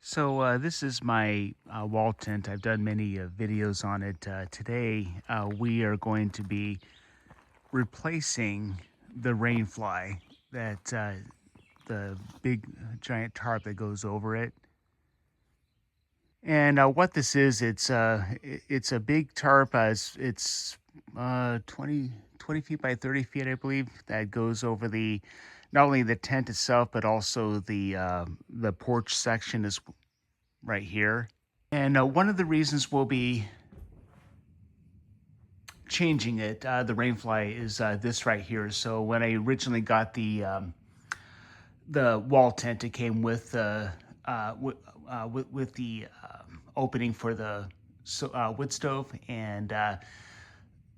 This is my wall tent. I've done many videos on it. Today, we are going to be replacing the rainfly, that the big giant tarp that goes over it. And what this is, it's a big tarp. It's 20 feet by 30 feet, I believe, that goes over the not only the tent itself, but also the porch section is right here. And one of the reasons we'll be changing it, the rainfly, is this right here. So when I originally got the wall tent, it came with with the opening for the wood stove, and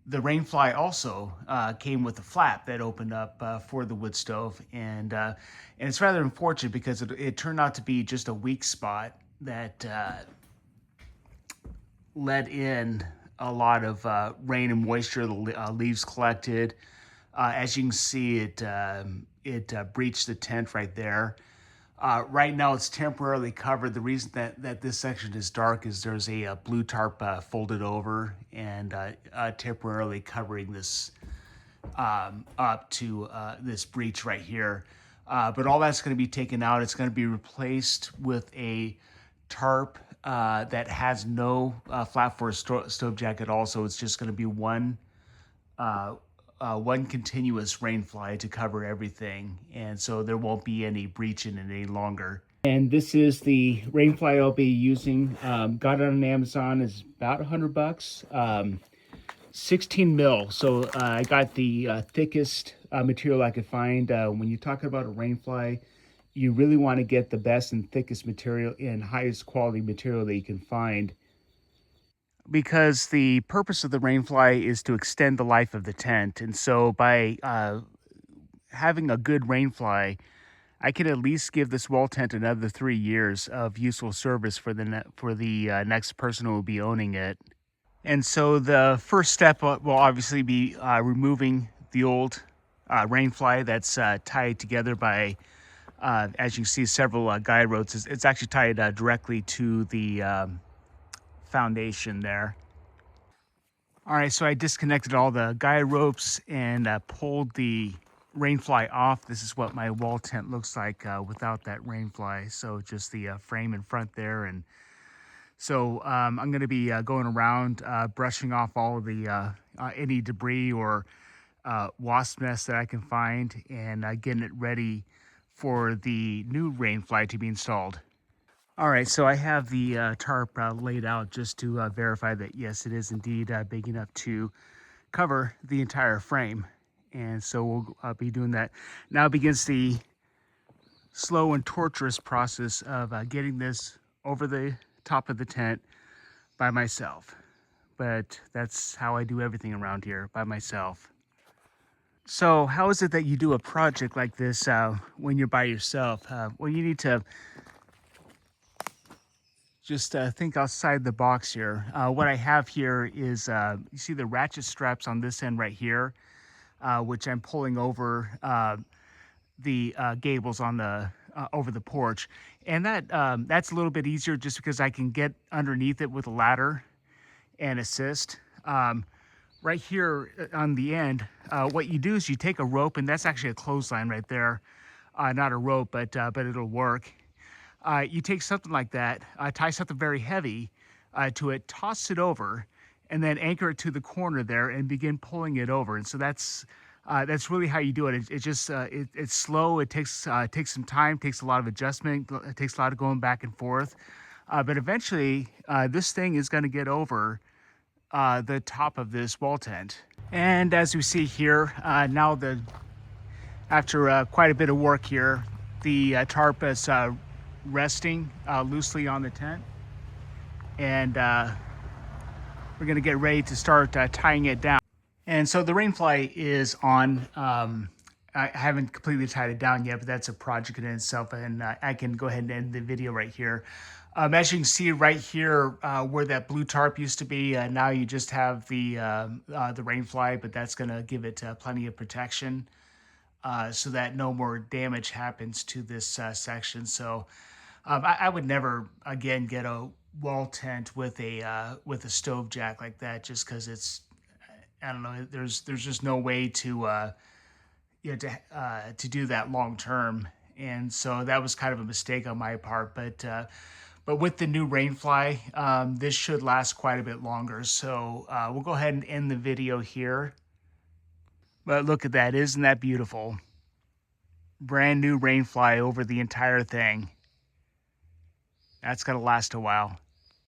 the rainfly also came with a flap that opened up for the wood stove, and it's rather unfortunate because it turned out to be just a weak spot that let in a lot of rain and moisture. The leaves collected. As you can see, it breached the tent right there. Right now, it's temporarily covered. The reason that this section is dark is there's a blue tarp folded over and temporarily covering this up to this breach right here. But all that's going to be taken out. It's going to be replaced with a tarp that has no flap for a stove jack at all. So it's just going to be one continuous rainfly to cover everything. And so there won't be any breach in it any longer. And this is the rainfly I'll be using. Got it on Amazon. It's about $100. 16 mil. So I got the thickest material I could find. When you talk about a rainfly, you really want to get the best and thickest material and highest quality material that you can find, because the purpose of the rainfly is to extend the life of the tent. And so by having a good rainfly, I can at least give this wall tent another 3 years of useful service for the next person who will be owning it. And so the first step will obviously be removing the old rainfly that's tied together by, as you can see, several guide ropes. It's actually tied directly to the foundation there. All right, so I disconnected all the guide ropes and pulled the rainfly off. This is what my wall tent looks like without that rainfly. So just the frame in front there. And so I'm going to be going around brushing off all of the any debris or wasp nests that I can find, and getting it ready for the new rainfly to be installed. All right, so I have the tarp laid out just to verify that, yes, it is indeed big enough to cover the entire frame. And so we'll be doing that. Now begins the slow and torturous process of getting this over the top of the tent by myself. But that's how I do everything around here, by myself. So how is it that you do a project like this when you're by yourself? Well, you need to just think outside the box here. What I have here is, you see the ratchet straps on this end right here, which I'm pulling over the gables on the over the porch, and that's a little bit easier just because I can get underneath it with a ladder and assist. Right here on the end, what you do is you take a rope, and that's actually a clothesline right there, not a rope, but it'll work. You take something like that, tie something very heavy to it, toss it over, and then anchor it to the corner there and begin pulling it over. And so that's really how you do it. It's slow. It takes some time, takes a lot of adjustment, it takes a lot of going back and forth. But eventually, this thing is going to get over the top of this wall tent. And as we see here, now after quite a bit of work here, the tarp is resting loosely on the tent, and we're going to get ready to start tying it down. And so the rainfly is on. I haven't completely tied it down yet, but that's a project in itself, and I can go ahead and end the video right here. As you can see right here, where that blue tarp used to be, now you just have the rainfly, but that's going to give it plenty of protection so that no more damage happens to this section. So I would never again get a wall tent with a stove jack like that, just because it's, I don't know. There's just no way to to do that long term, and so that was kind of a mistake on my part. But with the new Rainfly, this should last quite a bit longer. So we'll go ahead and end the video here. But look at that, isn't that beautiful? Brand new Rainfly over the entire thing. That's gonna last a while.